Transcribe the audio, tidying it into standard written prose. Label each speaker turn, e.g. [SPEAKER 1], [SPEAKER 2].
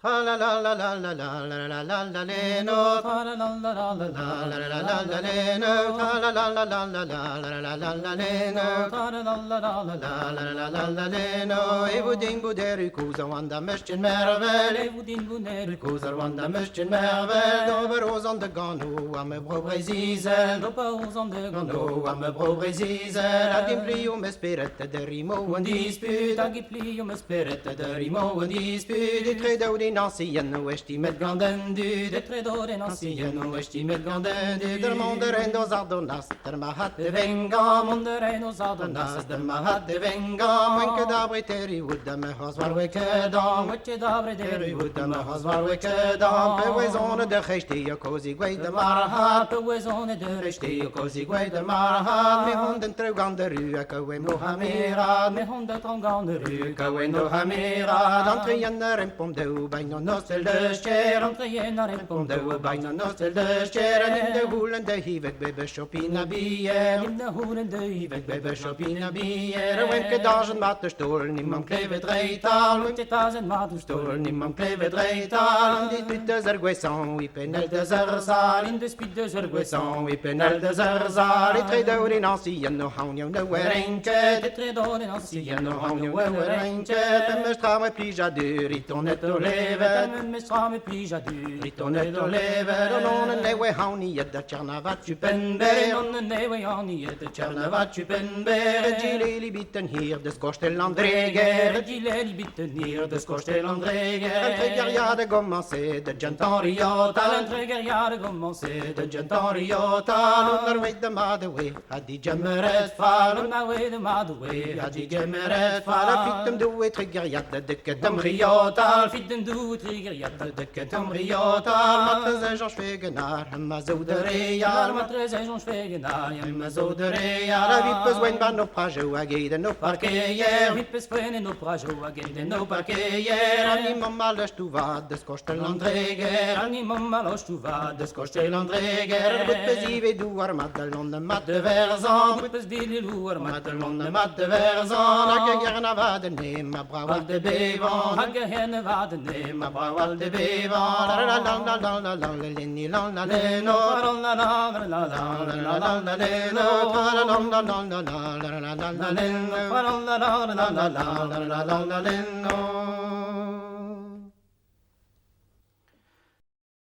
[SPEAKER 1] Tra la la la la la la la la la la leno. Tra la la la la la la la la la la leno. Tra la la la la la la la la la la leno. Tra la la la la la la la la la leno. Evoudin bouder kuza wanda mischen mervel. Evoudin bouder kuza wanda mischen mervel. Dover aux on de gano am bro bresizel. Dover aux on de gano am bro bresizel. Agim plio me spirit de rimo en dispute. Agim plio me spirit de rimo en dispute. Tre Nansien westi met ganden du de tredore Nansien westi met ganden du der monderen dos adonas der mahat de venga monderen dos adonas der mahat de venga wenke dabre teri would me has war weke dam weke dabre teri would me has war weke dam pe wezone de gesti je kozi gwei de marha pe wezone de gesti je kozi gwei de marha me honden trugan de ru ka we mohamera me honden trugan de ru ka we mohamera dan treiner en pom de bijna nostel de ster, om te jenar en pom de bijna nostel de ster, en in de hoelen de hivek bebe shopina bier, in de hoelen de hivek bebe shopina bier, wenke dagen mat de stoel, niemand klevet reital, wenke dagen mat de stoel, niemand klevet reital, in dit put de zerguesan, we penel de zersal, in de spit de zerguesan, we penel de zersal, it redo in ancien no haun jou no werenke, it redo in ancien no haun jou werenke, de mestra me plija dur, it on net leven, mes samen plija du. Ritonet o leven, non ne we hauni de Tjernavat Jupenber, non ne we hauni de Tjernavat Jupenber, Gileli bitten hier de Skorsten Andreger, Gileli bitten hier de Skorsten Andreger, en treger ja de commencé de Gentariota, en treger ja de commencé de Gentariota, onder we de madewe, had die Jemmeret val, onder we de madewe, had die Jemmeret val, fitem doe we treger ja de dikke Damriota, fitem doe trigger ja de Ketamriota, matre zijn schwegenaar, maar zo de real, matre zijn schwegenaar, maar zo de real. La vipes wen ban no prajo agede no parkeer, vipes wen no prajo agede no parkeer. Ani mamma los tu va des kostel andreger, ani mamma los tu va des kostel andreger. Vipes ive du armadalon de mat de verzan, vipes dili lu armadalon de mat de verzan. Hagge gerne va de nema brawal de bevan, hagge henne va de nema brawal de bevan. La la la la la la la leni la la leno, la la la la la la la la leno, la la la la la la la la la leno, la la la la la la la la la leno.